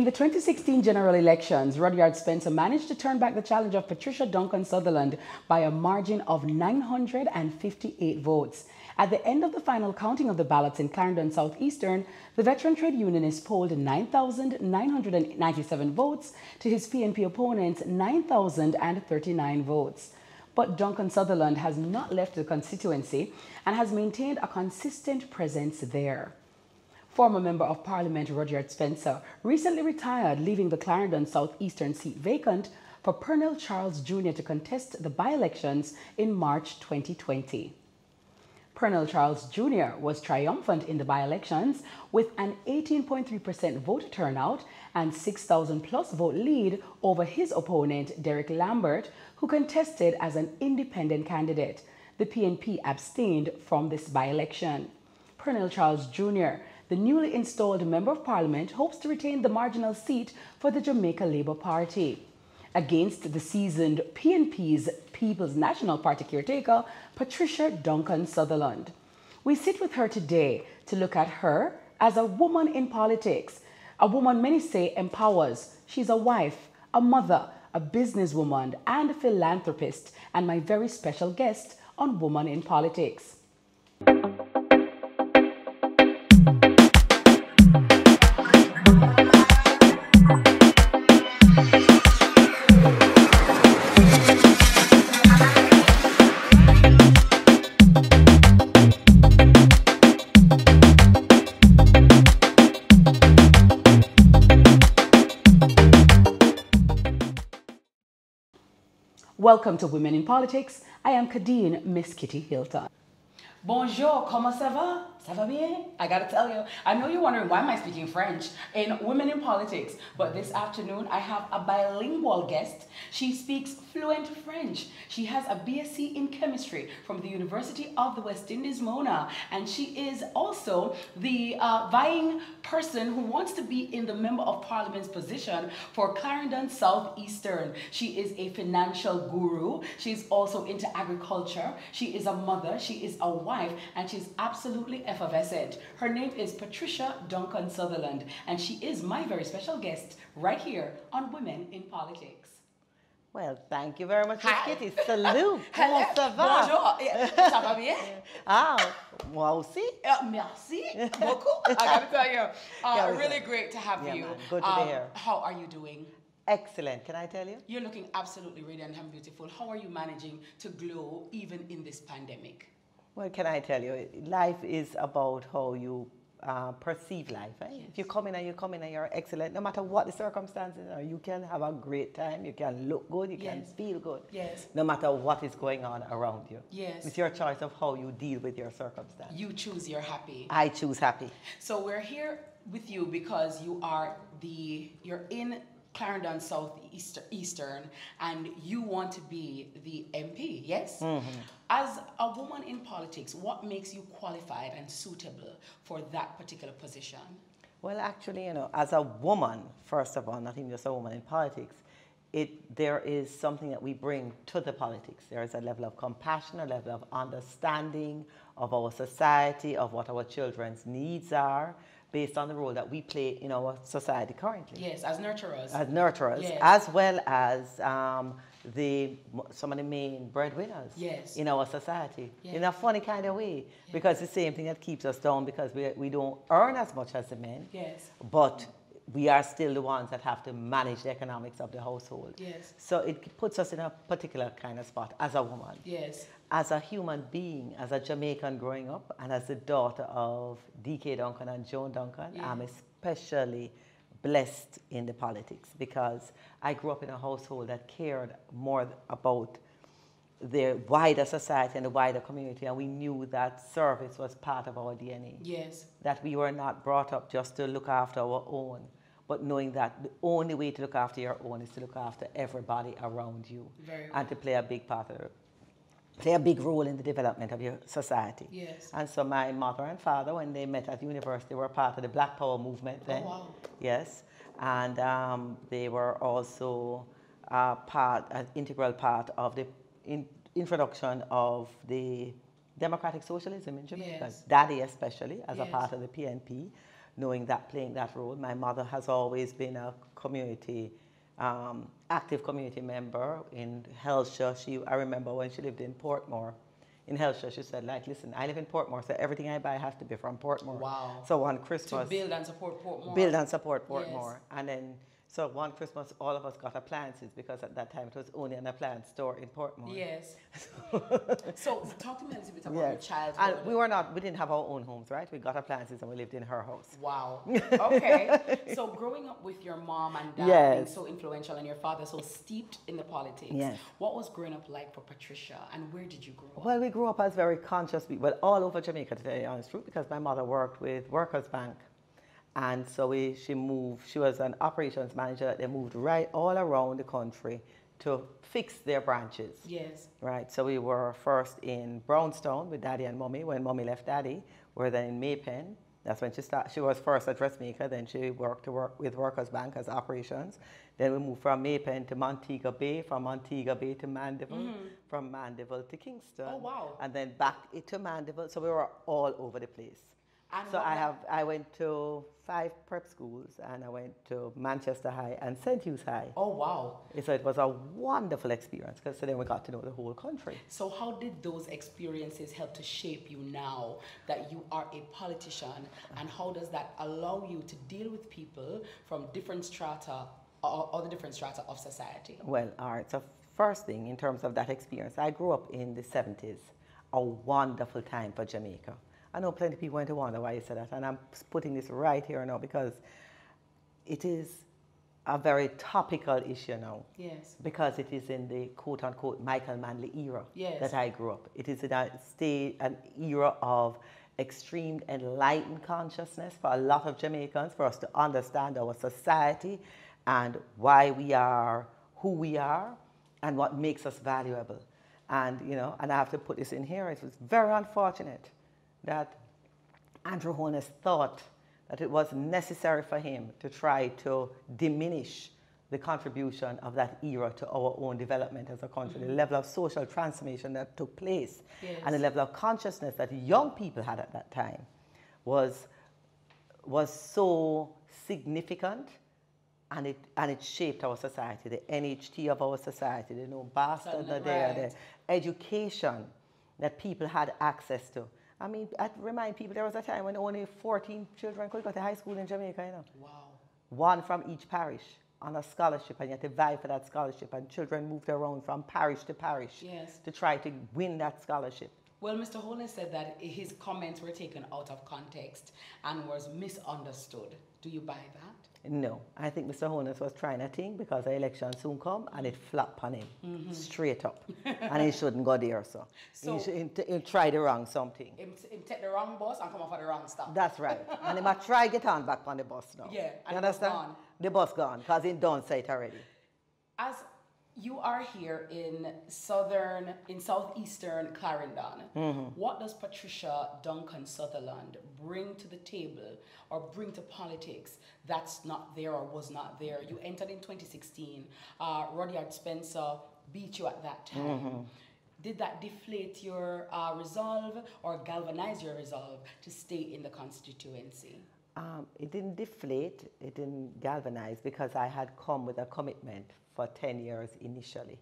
In the 2016 general elections, Rudyard Spencer managed to turn back the challenge of Patricia Duncan Sutherland by a margin of 958 votes. At the end of the final counting of the ballots in Clarendon South Eastern, the veteran trade unionist polled 9,997 votes to his PNP opponent's 9,039 votes. But Duncan Sutherland has not left the constituency and has maintained a consistent presence there. Former Member of Parliament Rudyard Spencer recently retired, leaving the Clarendon South Eastern seat vacant for Pernell Charles Jr. to contest the by-elections in March 2020. Pernell Charles Jr. was triumphant in the by-elections with an 18.3% voter turnout and 6,000 plus vote lead over his opponent Derek Lambert, who contested as an independent candidate. The PNP abstained from this by-election. Pernell Charles Jr., the newly installed Member of Parliament, hopes to retain the marginal seat for the Jamaica Labour Party against the seasoned PNP's People's National Party caretaker, Patricia Duncan Sutherland. We sit with her today to look at her as a woman in politics, a woman many say empowers. She's a wife, a mother, a businesswoman, and a philanthropist, and my very special guest on Woman in Politics. Welcome to Women in Politics. I am Kadeen, Miss Kitty Hilton. Bonjour, comment ça va? Ça va bien? I gotta tell you, I know you're wondering why am I speaking French in Women in Politics, but this afternoon I have a bilingual guest. She speaks fluent French. She has a BSc in chemistry from the University of the West Indies, Mona, and she is also the vying person who wants to be in the Member of Parliament's position for Clarendon South Eastern. She is a financial guru. She's also into agriculture. She is a mother. She is a wife, and she's absolutely effervescent. Her name is Patricia Duncan Sutherland, and she is my very special guest right here on Women in Politics. Well, thank you very much, Miss Kitty. Salut. Comment ça va? Bonjour. Ça va bien? Ah, moi aussi. Merci beaucoup. I gotta tell you, really great to have you. Man. Good to be here. How are you doing? Excellent. Can I tell you? You're looking absolutely radiant and beautiful. How are you managing to glow even in this pandemic? Well, can I tell you? Life is about how you perceive life. Eh? Yes. If you come in and you're excellent, no matter what the circumstances are, you can have a great time, you can look good, you can feel good. Yes. No matter what is going on around you. Yes. It's your choice of how you deal with your circumstances. You choose your happy. I choose happy. So we're here with you because you're in Clarendon South Eastern and you want to be the MP, yes? Mm-hmm. As a woman in politics, what makes you qualified and suitable for that particular position? Well, actually, as a woman, first of all, not even just a woman in politics, there is something that we bring to the politics. There is a level of compassion, a level of understanding of our society, of what our children's needs are, based on the role that we play in our society currently. Yes, as nurturers. As nurturers, yes. As well as some of the main breadwinners in our society. Yes. In a funny kind of way, because the same thing that keeps us down because we don't earn as much as the men, but we are still the ones that have to manage the economics of the household. Yes. So it puts us in a particular kind of spot as a woman. Yes. As a human being, as a Jamaican growing up, and as the daughter of D.K. Duncan and Joan Duncan, I'm especially blessed in the politics because I grew up in a household that cared more about the wider society and the wider community, and we knew that service was part of our DNA. Yes. That we were not brought up just to look after our own, but knowing that the only way to look after your own is to look after everybody around you. Very well. And to play a big part of play a big role in the development of your society. Yes. And so my mother and father, when they met at university, were part of the Black Power movement then. Oh, wow. Yes. And they were also an integral part of the introduction of the democratic socialism in Jamaica. Yes. Daddy especially, as a part of the PNP. knowing that, playing that role. My mother has always been a community, active community member in Hellshire. I remember when she lived in Portmore. In Hellshire, she said, like, listen, I live in Portmore, so everything I buy has to be from Portmore. Wow. So one Christmas... To build and support Portmore. Build and support Portmore. Yes. And then, so one Christmas, all of us got appliances because at that time it was only an appliance store in Portmore. Yes. So talk to me a little bit about your childhood. And we didn't have our own homes, right? We got appliances and we lived in her house. Wow. Okay. So growing up with your mom and dad being so influential and your father so steeped in the politics, what was growing up like for Patricia and where did you grow up? Well, we grew up as very conscious people, all over Jamaica, to tell you the honest truth, because my mother worked with Workers' Bank. And so she moved, she was an operations manager. They moved right all around the country to fix their branches. Yes. Right, so we were first in Brownstown with Daddy and Mommy. When Mommy left Daddy, we were then in Maypen. That's when she was first a dressmaker, then she worked with Workers' Bank as operations. Then we moved from Maypen to Montego Bay, from Montego Bay to Mandeville, from Mandeville to Kingston. Oh, wow. And then back to Mandeville, so we were all over the place. And so I went to 5 prep schools, and I went to Manchester High and St. Hugh's High. Oh, wow. So it was a wonderful experience, because then we got to know the whole country. So how did those experiences help to shape you now that you are a politician, and how does that allow you to deal with people from different strata, or the different strata of society? Well, all right, so first thing, in terms of that experience, I grew up in the 70s, a wonderful time for Jamaica. I know plenty of people going to wonder why you said that, and I'm putting this right here now because it is a very topical issue now. Yes. Because it is in the quote-unquote Michael Manley era that I grew up. It is in an era of extreme enlightened consciousness for a lot of Jamaicans, for us to understand our society and why we are who we are and what makes us valuable. And, you know, and I have to put this in here, it was very unfortunate that Andrew Holness thought that it was necessary for him to try to diminish the contribution of that era to our own development as a country, the level of social transformation that took place, and the level of consciousness that young people had at that time was so significant, and it shaped our society, the NHT of our society, the no bastard there, the education that people had access to. I mean, I remind people there was a time when only 14 children could go to high school in Jamaica, you know. Wow. One from each parish on a scholarship, and you had to vie for that scholarship, and children moved around from parish to parish to try to win that scholarship. Well, Mr. Holness said that his comments were taken out of context and was misunderstood. Do you buy that? No, I think Mr. Holness was trying a thing because the election soon come and it flopped on him straight up, and he shouldn't go there. So he try the wrong something. He take the wrong bus and come off at the wrong stop. That's right, and he might try get on back on the bus now. Yeah, and you understand? The bus gone because he done say it already. As you are here in southeastern Clarendon, what does Patricia Duncan Sutherland bring to the table or bring to politics that's not there or was not there? You entered in 2016. Rudyard Spencer beat you at that time. Did that deflate your resolve or galvanize your resolve to stay in the constituency? It didn't deflate, it didn't galvanize, because I had come with a commitment for 10 years initially.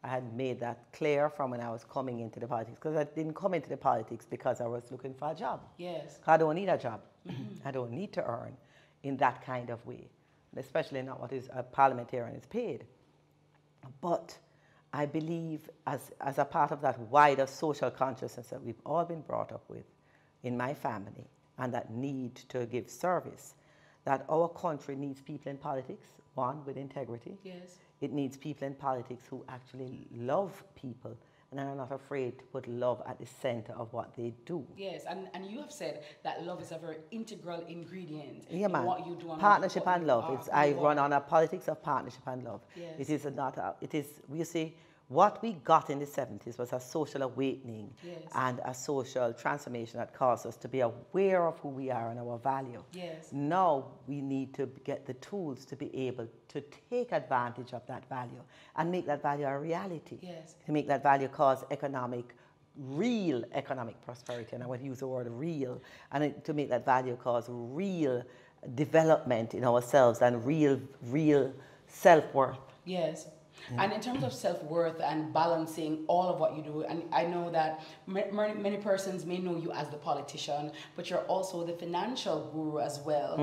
I had made that clear from when I was coming into the politics, because I didn't come into the politics because I was looking for a job. Yes. I don't need a job. I don't need to earn in that kind of way, especially not what is a parliamentarian is paid. But I believe as a part of that wider social consciousness that we've all been brought up with in my family, and that need to give service, that our country needs people in politics, one, with integrity. Yes. It needs people in politics who actually love people and are not afraid to put love at the center of what they do. Yes, and you have said that love is a very integral ingredient in what you do. Partnership and love. I run on a politics of partnership and love. Yes. It is not, it is, you see, what we got in the 70s was a social awakening and a social transformation that caused us to be aware of who we are and our value. Yes. Now we need to get the tools to be able to take advantage of that value and make that value a reality. Yes. To make that value cause economic real economic prosperity, and I want to use the word real, and to make that value cause real development in ourselves and real self-worth. Yes. And in terms of self-worth and balancing all of what you do, and I know that many persons may know you as the politician, but you're also the financial guru as well,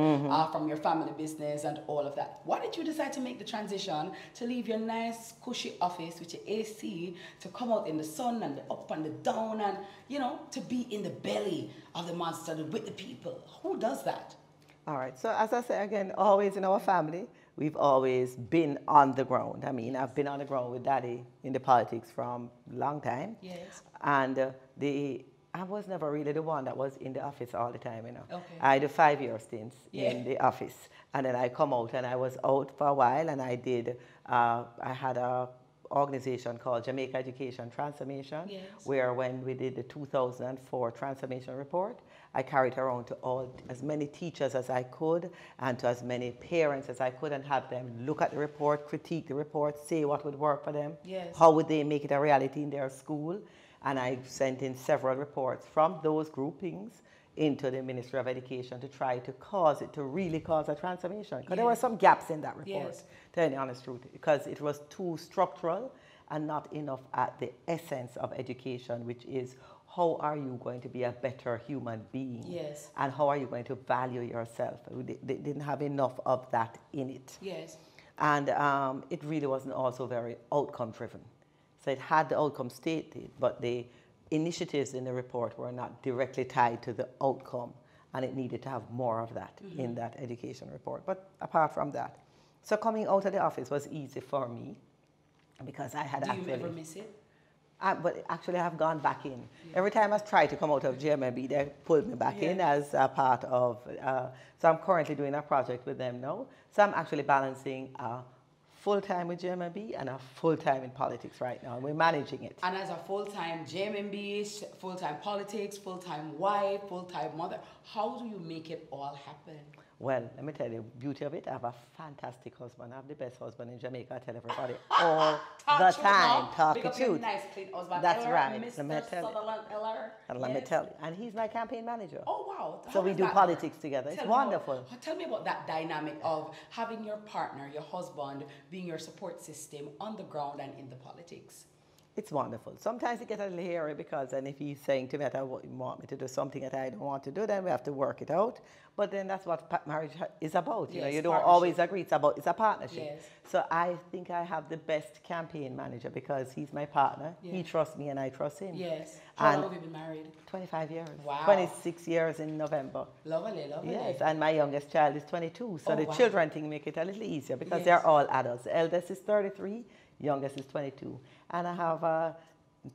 from your family business and all of that. Why did you decide to make the transition to leave your nice cushy office with your AC to come out in the sun and the up and the down and, you know, to be in the belly of the monster with the people? Who does that? All right. So as I say again, always in our family, we've always been on the ground. I mean, I've been on the ground with Daddy in the politics from a long time. Yes. And I was never really the one that was in the office all the time, you know. Okay. I had a 5-year stint in the office. And then I come out, and I was out for a while, and I did, I had a organization called Jamaica Education Transformation, yes, where when we did the 2004 transformation report, I carried her around to as many teachers as I could and to as many parents as I could, and have them look at the report, critique the report, say what would work for them, yes, how would they make it a reality in their school. And I sent in several reports from those groupings into the Ministry of Education to try to really cause a transformation. Because there were some gaps in that report, yes, to tell you the honest truth, because it was too structural and not enough at the essence of education, which is how are you going to be a better human being? Yes. And how are you going to value yourself? They didn't have enough of that in it. Yes. And it really wasn't also very outcome driven. So it had the outcome stated, but the initiatives in the report were not directly tied to the outcome, and it needed to have more of that in that education report. But apart from that, so coming out of the office was easy for me because I had Do you ever miss it? But actually I've gone back in. Every time I've tried to come out of GMB, they pulled me back in as a part of, so I'm currently doing a project with them now. So I'm actually balancing full-time with JMB and a full-time in politics right now, and we're managing it. And as a full-time JMB, full-time politics, full-time wife, full-time mother, how do you make it all happen? Well, let me tell you, the beauty of it, I have a fantastic husband. I have the best husband in Jamaica. I tell everybody all the time, talk the truth. Nice, clean husband. That's Eller, right. Mr. Sutherland Eller. And let me tell you, and he's my campaign manager. Oh, wow. So we do politics together. It's wonderful. Tell me about that dynamic of having your partner, your husband, being your support system on the ground and in the politics. It's wonderful. Sometimes it gets a little hairy because then if he's saying to me that I want me to do something that I don't want to do, then we have to work it out. But then that's what marriage is about. Yes, you know, you don't always agree. It's a partnership. Yes. So I think I have the best campaign manager because he's my partner. Yes. He trusts me and I trust him. Yes. How long have you been married? 25 years. Wow. 26 years in November. Lovely, lovely. Yes, and my youngest child is 22. So the children thing make it a little easier because they're all adults. The eldest is 33. Youngest is 22, and I have a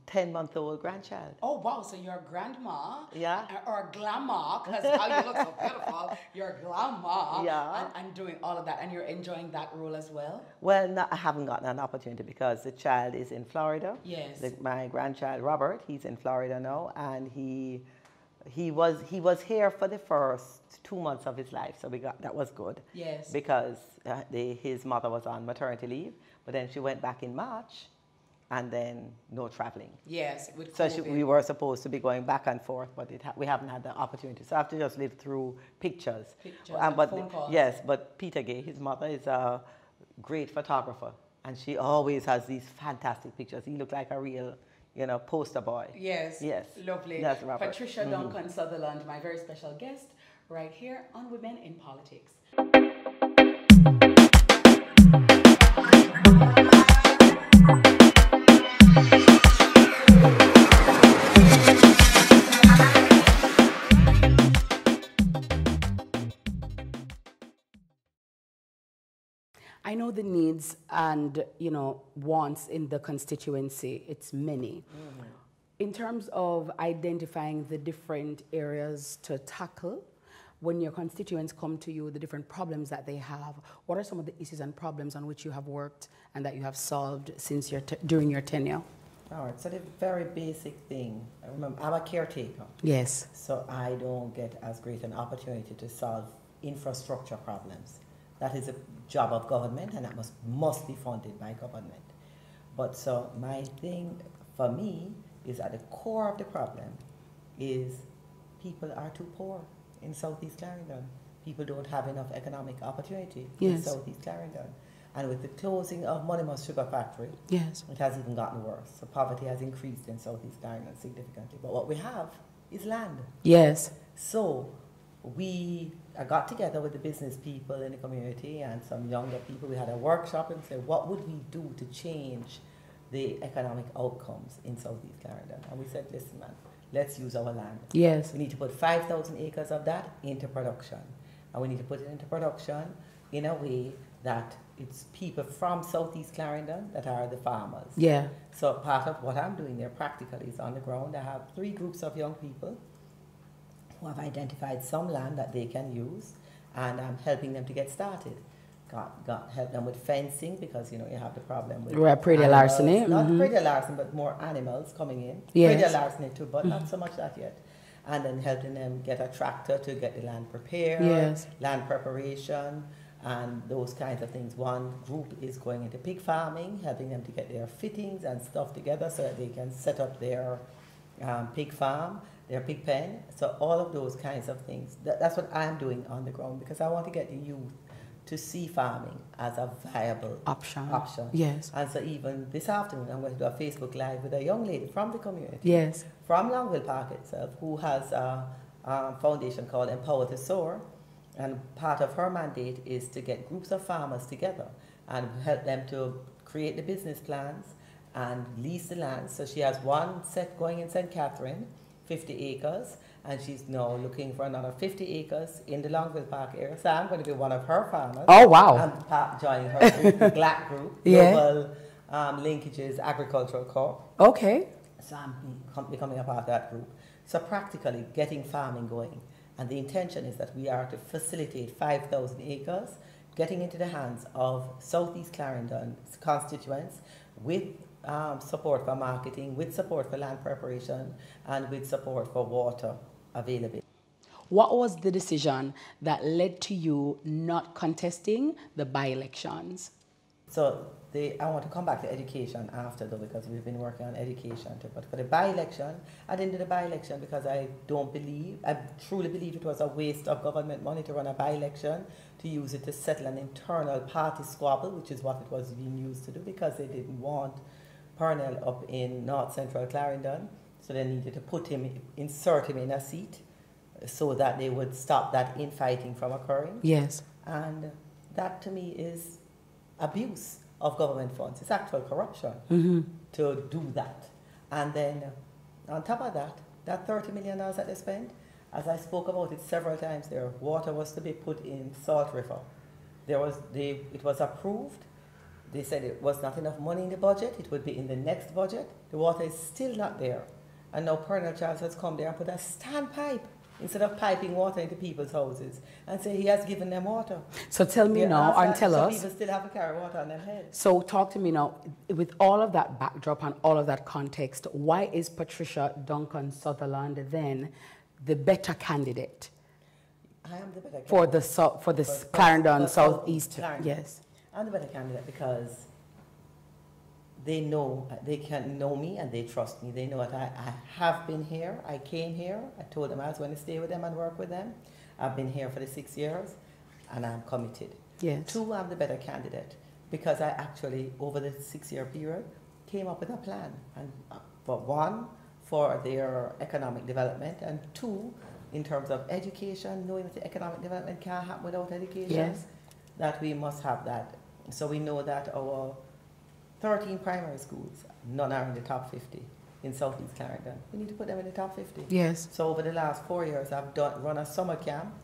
10-month-old grandchild. Oh wow! So you're a grandma, yeah, or glamour, because how you look so beautiful. You're a glamour, yeah, and doing all of that, and you're enjoying that role as well. Well, no, I haven't gotten an opportunity because the child is in Florida. Yes. My grandchild Robert, he's in Florida now, and he was here for the first 2 months of his life, so that was good. Yes. Because his mother was on maternity leave. But then she went back in March, and then no traveling. Yes, with so COVID. We were supposed to be going back and forth, but we haven't had the opportunity. So I have to just live through pictures. And phone calls. Yes, but Peter Gay, his mother, is a great photographer, and she always has these fantastic pictures. He looked like a real, poster boy. Yes. Yes. Lovely. That's Robert. Patricia Duncan Sutherland, my very special guest, right here on Women in Politics. I know the needs and, wants in the constituency. It's many. Mm-hmm. In terms of identifying the different areas to tackle, when your constituents come to you, the different problems that they have, what are some of the issues and problems on which you have worked and that you have solved since during your tenure? All right, so the very basic thing, remember, I'm a caretaker. Yes. So I don't get as great an opportunity to solve infrastructure problems. That is a job of government, and that must be funded by government. But so my thing for me is at the core of the problem is people are too poor in South East Clarendon. People don't have enough economic opportunity in South East Clarendon. And with the closing of Moneymus Sugar Factory, it has even gotten worse. So poverty has increased in South East Clarendon significantly. But what we have is land. Yes. So we got together with the business people in the community and some younger people. We had a workshop and said, what would we do to change the economic outcomes in South East Clarendon? And we said, listen, man, let's use our land. Yes. We need to put 5,000 acres of that into production. And we need to put it into production in a way that it's people from South East Clarendon that are the farmers. Yeah. So part of what I'm doing there practically is on the ground. I have 3 groups of young people who have identified some land that they can use, and I'm helping them to get started. Help them with fencing, because you have the problem with predial larceny. Not predial larceny, but more animals coming in. Yes. Predial larceny too, but not so much that yet. And then helping them get a tractor to get the land prepared, land preparation, and those kinds of things. One group is going into pig farming, helping them to get their fittings and stuff together so that they can set up their pig farm, their pig pen. So all of those kinds of things. That's what I'm doing on the ground, because I want to get the youth to see farming as a viable option. Yes. And so even this afternoon, I'm going to do a Facebook Live with a young lady from the community. Yes. From Longville Park itself, who has a foundation called Empower to Soar. And part of her mandate is to get groups of farmers together and help them to create the business plans and lease the land. So she has one set going in St. Catherine, 50 acres, and she's now looking for another 50 acres in the Longville Park area. So I'm going to be one of her farmers. Oh, wow. I'm joining her group, the GLAC group, Global Linkages Agricultural Corp. Okay. So I'm becoming a part of that group. So practically getting farming going. And the intention is that we are to facilitate 5,000 acres, getting into the hands of South East Clarendon constituents with support for marketing, with support for land preparation, and with support for water availability. What was the decision that led to you not contesting the by-elections? So I want to come back to education after, though, because we've been working on education too. But for the by-election, I didn't do the by-election because I truly believe it was a waste of government money to run a by-election, to use it to settle an internal party squabble, which is what it was being used to do, because they didn't want Purnell up in North Central Clarendon. So they needed to insert him in a seat so that they would stop that infighting from occurring. Yes. And that to me is abuse of government funds. It's actual corruption to do that. And then on top of that, that $30 million that they spent, as I spoke about it several times there, water was to be put in Salt River. It was approved. They said it was not enough money in the budget. It would be in the next budget. The water is still not there. And now Purnell Charles has come there and put a standpipe instead of piping water into people's houses, and say he has given them water. So tell me now, and tell us. People still have to carry water on their head. So talk to me now, with all of that backdrop and all of that context, why is Patricia Duncan Sutherland then the better candidate? I am the better candidate. For the Clarendon South East. Yes. I'm the better candidate because they can know me and they trust me. They know that I have been here. I came here. I told them I was going to stay with them and work with them. I've been here for the 6 years and I'm committed. Yes. 2, I'm the better candidate because I actually, over the 6-year period, came up with a plan. And for 1, for their economic development, and 2, in terms of education, knowing that the economic development can't happen without education, yes, that we must have that. So we know that our 13 primary schools, none are in the top 50 in South East Clarendon. We need to put them in the top 50. Yes. So over the last 4 years, I've run a summer camp.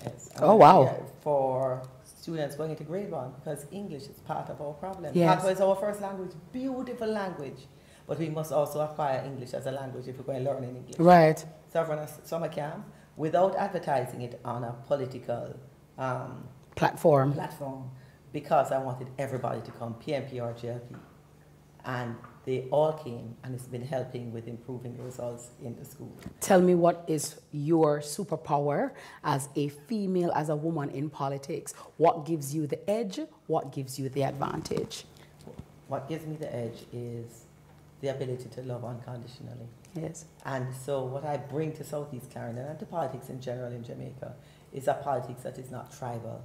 Yes, oh, wow. For students going into grade 1, because English is part of our problem. Yes. Patois is our first language, beautiful language, but we must also acquire English as a language if we're going to learn in English. Right. So I've run a summer camp without advertising it on a political platform. Because I wanted everybody to come, PNP or GLP. And they all came, and it's been helping with improving the results in the school. Tell me, what is your superpower as a female, as a woman in politics? What gives you the edge? What gives you the advantage? What gives me the edge is the ability to love unconditionally. Yes. And so what I bring to South East Clarendon and to politics in general in Jamaica is a politics that is not tribal.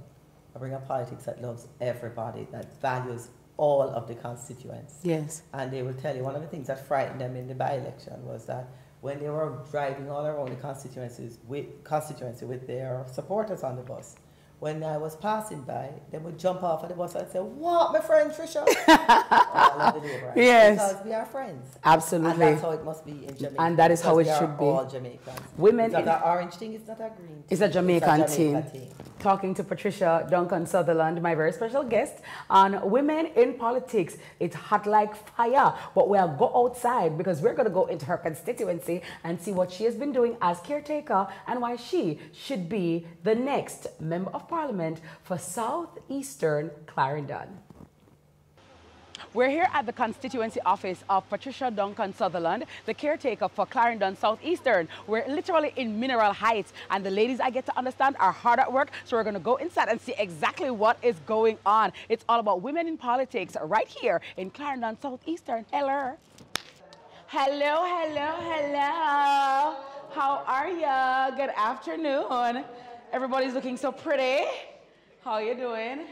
I bring a politics that loves everybody, that values all of the constituents. Yes. And they will tell you one of the things that frightened them in the by-election was that when they were driving all around the constituency with their supporters on the bus, when I was passing by, they would jump off of the bus and say, "What, my friend Trisha?" All of the neighbors. Yes. Because we are friends. Absolutely. And that's how it must be in Jamaica. And that is how it should be. All Jamaicans. Women. It's not an orange thing, it's not a green thing. It's a Jamaican team. Talking to Patricia Duncan Sutherland, my very special guest, on women in politics. It's hot like fire, but we'll go outside because we're going to go into her constituency and see what she has been doing as caretaker and why she should be the next Member of Parliament for South Eastern Clarendon. We're here at the constituency office of Patricia Duncan Sutherland, the caretaker for Clarendon Southeastern. We're literally in Mineral Heights, and the ladies, I get to understand, are hard at work, so we're going to go inside and see exactly what is going on. It's all about women in politics right here in Clarendon Southeastern. Hello. Hello, hello, hello. How are you? Good afternoon. Everybody's looking so pretty. How are you doing?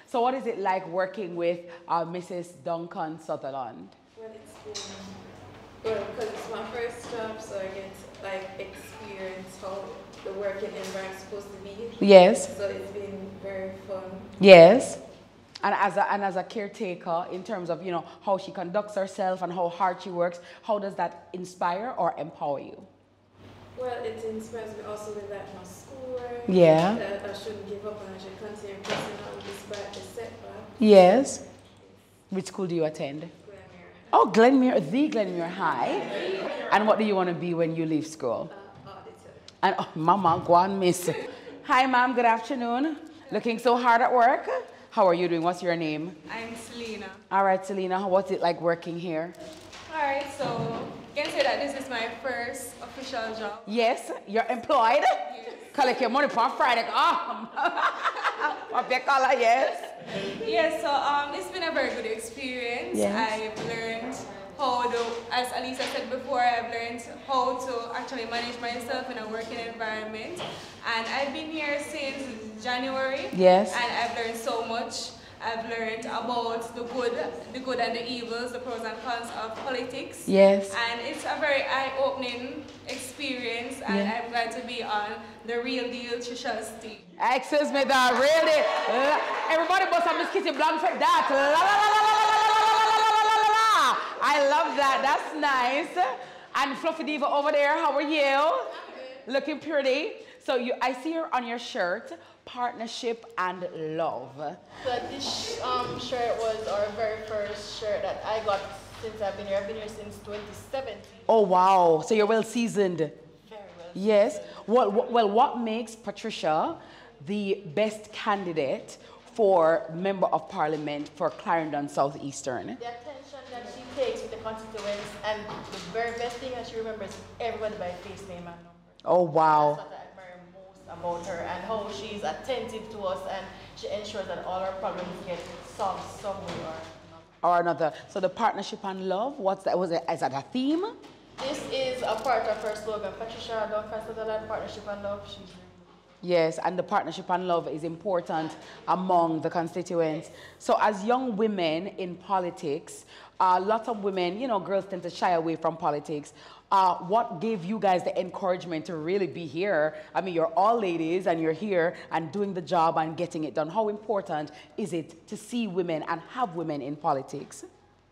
So what is it like working with Mrs. Duncan Sutherland? Well, it's been good because it's my first job, so I get to experience how the working environment is supposed to be. Yes. So it's been very fun. Yes. And as a caretaker, in terms of how she conducts herself and how hard she works, how does that inspire or empower you? Well, it inspires me also with my schoolwork. Yeah. That I shouldn't give up and I should continue pressing on despite the setback. Yes. Which school do you attend? Glenmuir. Oh, Glenmuir High. And what do you want to be when you leave school? Auditor. And Mama, go on, miss. Hi, ma'am. Good afternoon. Looking so hard at work. How are you doing? What's your name? I'm Selena. All right, Selena. What's it like working here? All right, so you can say that this is my first official job. Yes, you're employed. Yes. Collect your money for Friday. What they call it, yes. Yes, so it's been a very good experience. Yes. I've learned how to, as Alisa said before, I've learned how to actually manage myself in a working environment. And I've been here since January. Yes. And I've learned so much. I've learned about the good and the evils, the pros and cons of politics. Yes. And it's a very eye-opening experience, and yeah. I'm glad to be on the Real Deal Trisha's team. Excuse me, the real deal. Everybody must have Miss Kitty Blanford that. La, la, la, la, la, la, la, la, la, la, la. I love that. That's nice. And Fluffy Diva over there, how are you? Looking pretty. So I see her on your shirt. Partnership and love. So this shirt was our very first shirt that I got since I've been here. I've been here since 2017. Oh wow! So you're well seasoned. Very well. Yes. Well, what makes Patricia the best candidate for Member of Parliament for Clarendon Southeastern? The attention that she takes with the constituents, and the very best thing that she remembers everybody by face, name, and number. Oh wow! That's what I admire most about her, and how she's attentive to us, and she ensures that all our problems get solved some way or another. So the partnership and love, what's that? Is that a theme? This is a part of her slogan, Patricia Duncan Sutherland, partnership and love. She's yes, and the partnership and love is important among the constituents. So as young women in politics, lots of women, girls tend to shy away from politics. What gave you guys the encouragement to really be here? I mean, you're all ladies and you're here and doing the job and getting it done. How important is it to see women and have women in politics?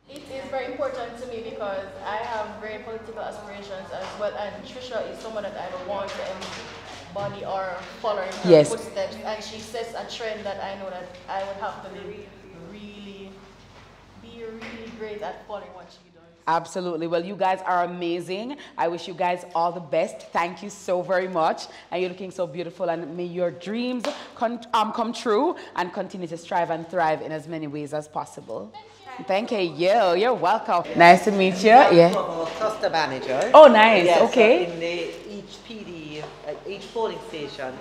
It is very important to me because I have very political aspirations as well, and Trisha is someone that I don't want to embody or follow in her yes. footsteps, and she sets a trend that I know that I would have to be really great at following what she does. Absolutely. Well, you guys are amazing. I wish you guys all the best. Thank you so very much. And you're looking so beautiful, and may your dreams come true and continue to strive and thrive in as many ways as possible. Thank you. You're welcome. Nice to meet you. Yeah. Cluster manager. Oh, nice. Yes, okay. So in each PD, each polling station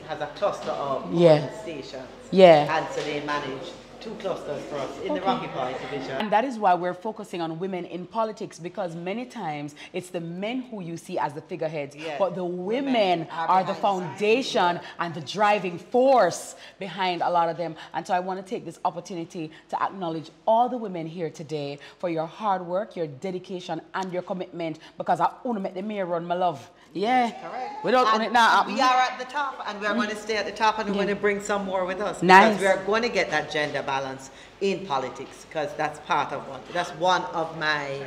has a cluster of yeah. polling stations. Yeah. And so they manage two clusters for us in the Rocky Point division. And that is why we're focusing on women in politics, because many times it's the men who you see as the figureheads, but the women are the foundation and the driving force behind a lot of them. And so I want to take this opportunity to acknowledge all the women here today for your hard work, your dedication, and your commitment, because I want to make the mayor run, my love. Yeah. Correct. We don't own it now. We are at the top, and we are going to stay at the top, and we're going to bring some more with us. Nice. Because we are going to get that gender balance in politics, because that's part of one of my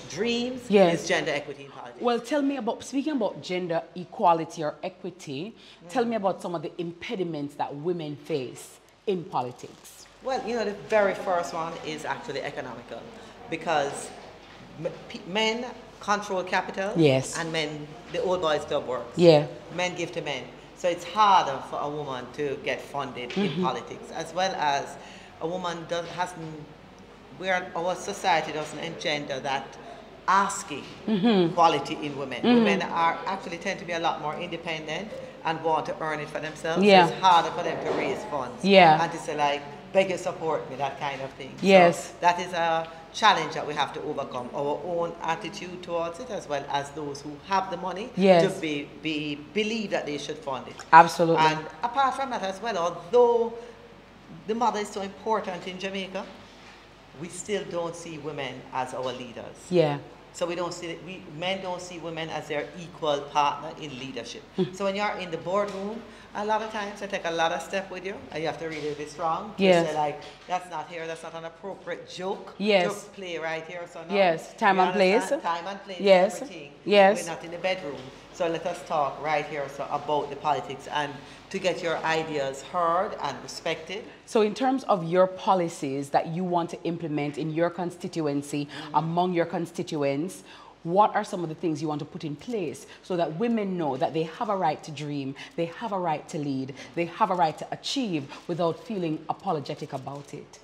dreams, is gender equity in politics. Well, tell me about, speaking about gender equality or equity, tell me about some of the impediments that women face in politics. Well, you know, the very first one is actually economical, because men control capital, and men, the old boys club works. Men give to men. So it's harder for a woman to get funded in politics, as well as a woman our society doesn't engender that asking quality in women. Women are actually tend to be a lot more independent and want to earn it for themselves. So it's harder for them to raise funds and to say, like, beg you support me, that kind of thing. So that is a challenge that we have to overcome, our own attitude towards it, as well as those who have the money to believe that they should fund it. Absolutely. And apart from that as well, although the mother is so important in Jamaica, we still don't see women as our leaders. So men don't see women as their equal partner in leadership. So when you're in the boardroom, a lot of times I take a lot of steps with you, and you have to really be strong. You say, like, that's not here, that's not an appropriate joke to play right here. So no, time and place. Time and place, everything. We're not in the bedroom. So let us talk right here about the politics, and to get your ideas heard and respected. So in terms of your policies that you want to implement in your constituency, among your constituents, what are some of the things you want to put in place so that women know that they have a right to dream, they have a right to lead, they have a right to achieve without feeling apologetic about it?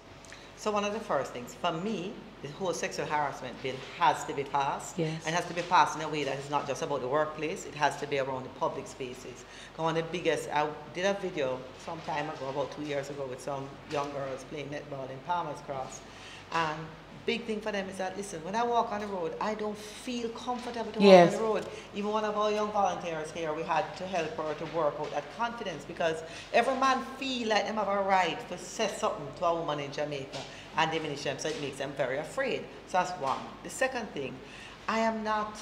So one of the first things, for me, the whole sexual harassment bill has to be passed. And has to be passed in a way that is not just about the workplace, it has to be around the public spaces. One of the biggest, I did a video some time ago, about 2 years ago, with some young girls playing netball in Palmer's Cross. And big thing for them is that, listen, when I walk on the road, I don't feel comfortable to walk on the road. Even one of our young volunteers here, we had to help her to work out that confidence, because every man feel like them have a right to say something to a woman in Jamaica and diminish them, so it makes them very afraid. So that's one. The second thing, I am not,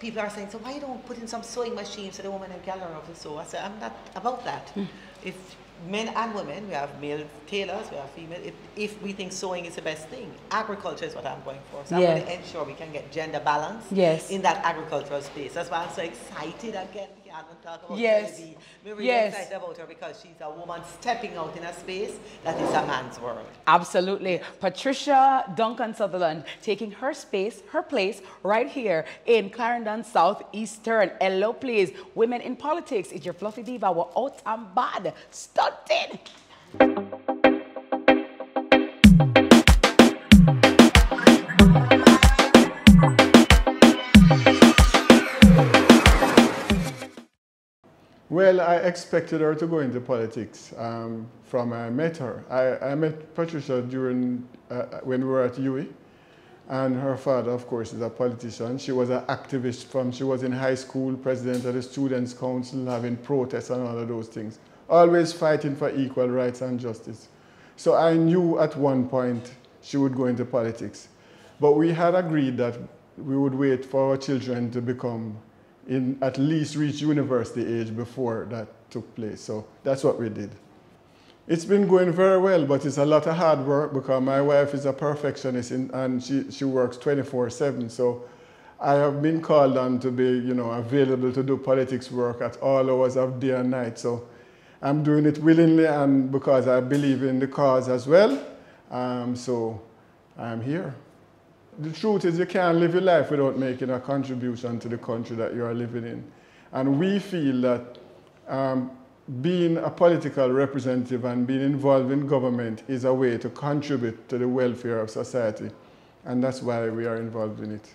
people are saying, so why you don't put in some sewing machines so the woman in gallery of the sew? I said, I'm not about that. If men and women, we have male tailors, we have female, if we think sewing is the best thing, agriculture is what I'm going for. So I'm going to ensure we can get gender balance in that agricultural space. That's why I'm so excited again. We can't talk about Kelly. We're really excited about her, because she's a woman stepping out in a space that is a man's world. Absolutely. Patricia Duncan Sutherland taking her space, her place right here in Clarendon, South Eastern. Hello, please. Women in politics. It's your fluffy diva. We're out and bad. Stunted. Well, I expected her to go into politics from I met her. I met Patricia during when we were at UWI, and her father, of course, is a politician. She was an activist she was in high school, president of the Students' Council, having protests and all of those things, always fighting for equal rights and justice. So I knew at one point she would go into politics. But we had agreed that we would wait for our children to become at least reach university age before that took place. So that's what we did. It's been going very well, but it's a lot of hard work, because my wife is a perfectionist and she works 24/7. So I have been called on to be, available to do politics work at all hours of day and night. So I'm doing it willingly, and because I believe in the cause as well. So I'm here. The truth is, you can't live your life without making a contribution to the country that you are living in. And we feel that being a political representative and being involved in government is a way to contribute to the welfare of society. And that's why we are involved in it.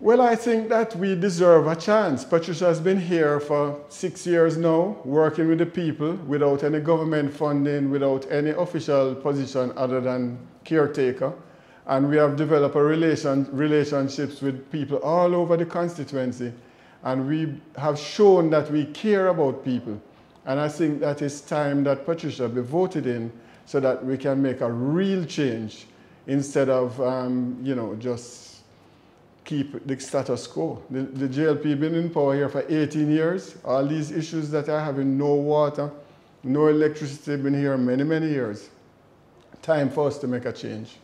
Well, I think that we deserve a chance. Patricia has been here for 6 years now, working with the people without any government funding, without any official position other than caretaker. And we have developed relationships with people all over the constituency. And we have shown that we care about people. And I think that it's time that Patricia be voted in so that we can make a real change instead of, you know, just keep the status quo. The JLP been in power here for 18 years. All these issues that are having no water, no electricity, been here many, many years. Time for us to make a change.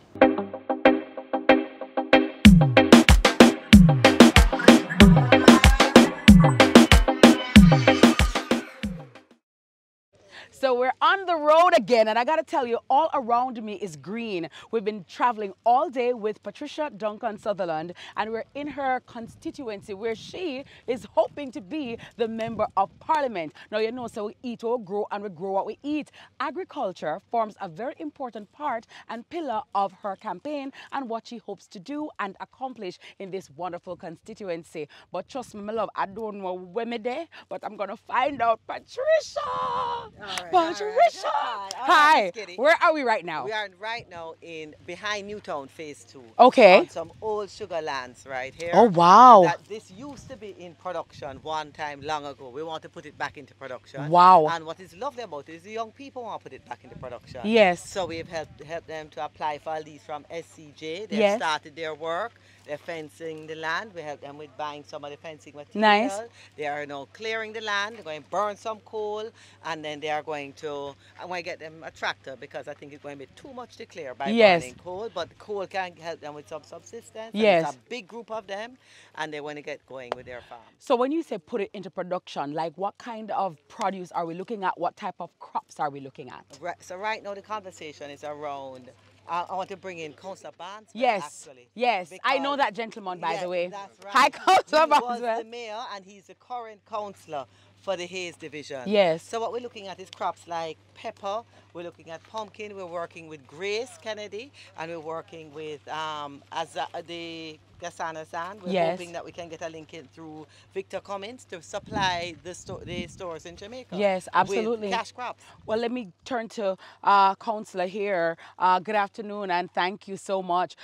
So we're on the road again, and I got to tell you, all around me is green. We've been traveling all day with Patricia Duncan Sutherland, and we're in her constituency where she is hoping to be the Member of Parliament. Now, you know, so we eat or grow, and we grow what we eat. Agriculture forms a very important part and pillar of her campaign and what she hopes to do and accomplish in this wonderful constituency. But trust me, my love, I don't know when me there, but I'm going to find out. Patricia! Patricia! Hi, where are we right now? We are right now in behind Newtown Phase 2. Okay. On some old sugar lands right here. Oh, wow. That this used to be in production one time long ago. We want to put it back into production. Wow. And what is lovely about it is the young people want to put it back into production. Yes. So we've helped them to apply for a lease from SCJ. They've Yes. started their work. They're fencing the land. We help them with buying some of the fencing material. Nice. They are now clearing the land. They're going to burn some coal, and then they are going to, I want to get them a tractor because I think it's going to be too much to clear by burning coal, but the coal can help them with some subsistence. Yes. It's a big group of them, and they want to get going with their farm. So when you say put it into production, like what kind of produce are we looking at? What type of crops are we looking at? So right now the conversation is around, I want to bring in Councillor Barnes. Yes, actually, yes. I know that gentleman, by the way. That's right. Hi, Councillor He was Barnes. the mayor, and he's the current councillor for the Hayes Division. Yes. So what we're looking at is crops like pepper, we're looking at pumpkin, we're working with Grace Kennedy, and we're working with the Gasana-san. We're hoping that we can get a link in through Victor Cummins to supply the stores in Jamaica. Yes, absolutely. With cash crops. Well, let me turn to Councillor here. Good afternoon, and thank you so much.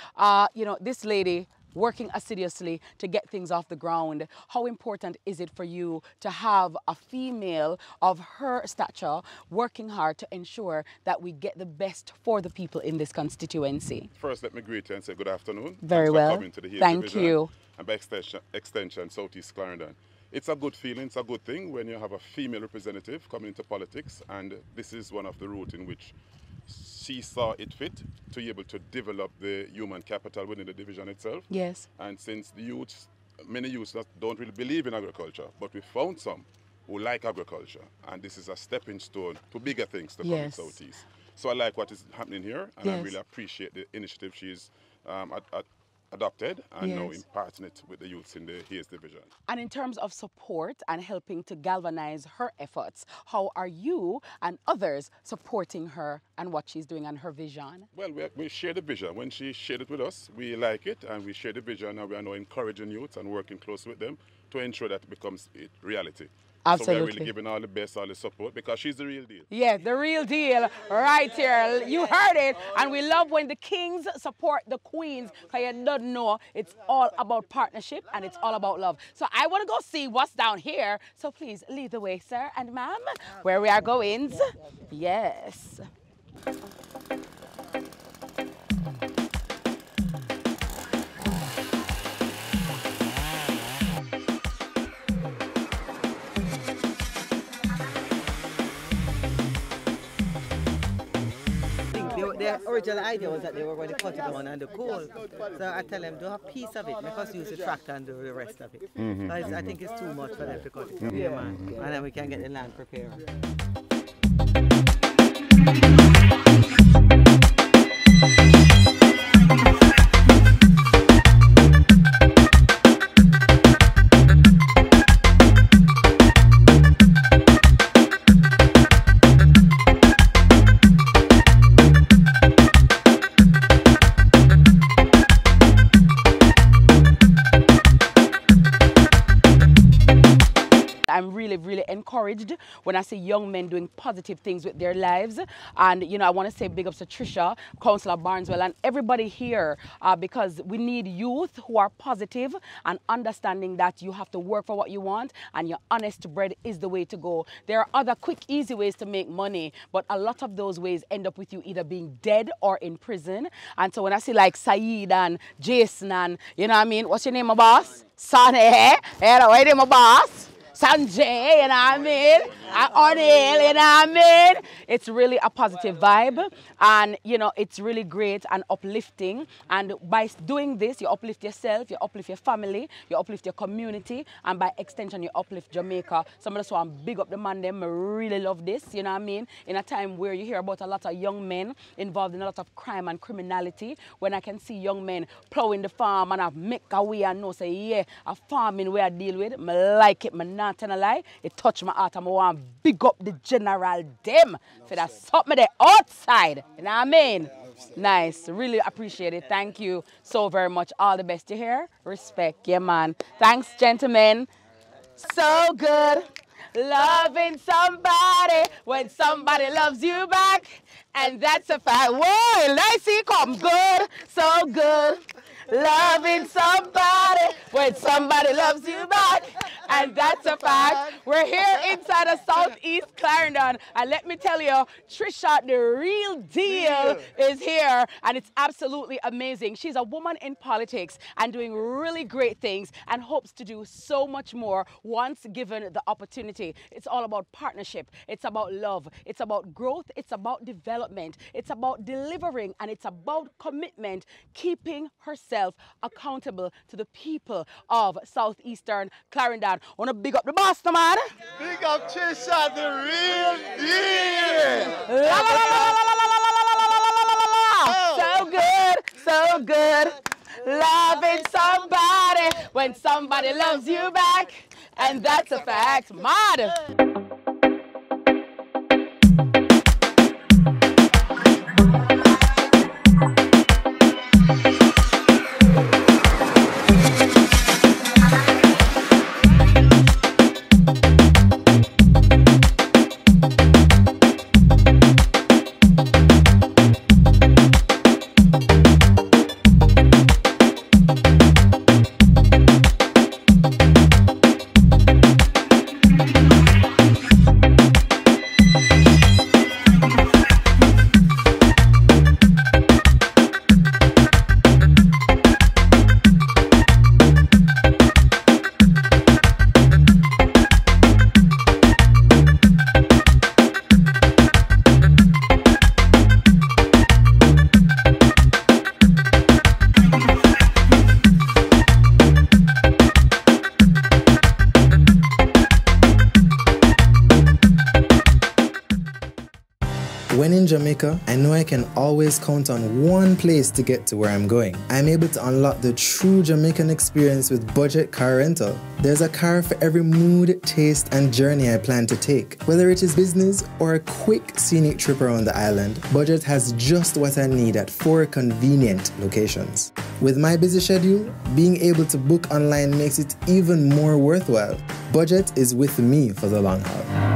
You know, this lady working assiduously to get things off the ground. How important is it for you to have a female of her stature working hard to ensure that we get the best for the people in this constituency? First, let me greet you and say good afternoon. Very well. Coming to the Hayes Thank Division, you. And by extension, South East Clarendon. It's a good feeling, it's a good thing when you have a female representative coming into politics, and this is one of the routes in which she saw it fit to be able to develop the human capital within the division itself. Yes. And since the youths, many youths don't really believe in agriculture, but we found some who like agriculture, and this is a stepping stone to bigger things to come in Southeast. So I like what is happening here, and I really appreciate the initiative she's adopted and now imparting it with the youths in the Hayes Division. And in terms of support and helping to galvanize her efforts, how are you and others supporting her and what she's doing and her vision? Well, we share the vision. When she shared it with us, we like it, and we share the vision, and we are now encouraging youths and working close with them to ensure that it becomes a reality. Absolutely. So we're really giving all the best, all the support, because she's the real deal. Yeah, the real deal right here. You heard it. And we love when the kings support the queens, because you don't know it's all about partnership and it's all about love. So I want to go see what's down here. So please lead the way, sir and ma'am, where we are going. Yes. The original idea was that they were going to cut it down and the coal. So I tell them, do a piece of it, make us use the tractor and do the rest of it. I think it's too much for them to cut it. Yeah, man. And then we can get the land prepared. really encouraged when I see young men doing positive things with their lives. And, you know, I want to say big ups to Trisha, Councillor Barneswell, and everybody here, because we need youth who are positive and understanding that you have to work for what you want, and your honest bread is the way to go. There are other quick, easy ways to make money, but a lot of those ways end up with you either being dead or in prison. And so when I see like Saeed and Jason and, you know what I mean, what's your name, my boss? Sonny, yeah, what's your name, my boss? Sanjay, you know what I mean? O'Neill, you know what I mean? It's really a positive vibe, and you know, it's really great and uplifting. And by doing this, you uplift yourself, you uplift your family, you uplift your community, and by extension, you uplift Jamaica. Some of us want to big up the man them. I really love this, you know what I mean? In a time where you hear about a lot of young men involved in a lot of crime and criminality, when I can see young men plowing the farm and I make a way and know, say, yeah, a farming where I deal with, I like it, man. Not tell a lie, it touched my heart. I want to big up the general them for that something there outside. You know what I mean? Nice. Really appreciate it. Thank you so very much. All the best to hear. Respect. Yeah, man. Thanks, gentlemen. So good. Loving somebody when somebody loves you back. And that's a fact. Whoa, let's see, come good. So good. Loving somebody when somebody loves you back. And that's a fact. We're here inside of South East Clarendon. And let me tell you, Trisha, the real deal, is here. And it's absolutely amazing. She's a woman in politics and doing really great things and hopes to do so much more once given the opportunity. It's all about partnership. It's about love. It's about growth. It's about development. It's about delivering. And it's about commitment, keeping herself accountable to the people of Southeastern Clarendon. Want to big up the boss, man. Big up Trisha, the real deal. La, la, la, la, la, la, la, la, la, la. So good, so good. Loving somebody when somebody loves you back, and that's a fact, mad. When in Jamaica, I know I can always count on one place to get to where I'm going. I'm able to unlock the true Jamaican experience with Budget Car Rental. There's a car for every mood, taste, and journey I plan to take. Whether it is business or a quick scenic trip around the island, Budget has just what I need at 4 convenient locations. With my busy schedule, being able to book online makes it even more worthwhile. Budget is with me for the long haul.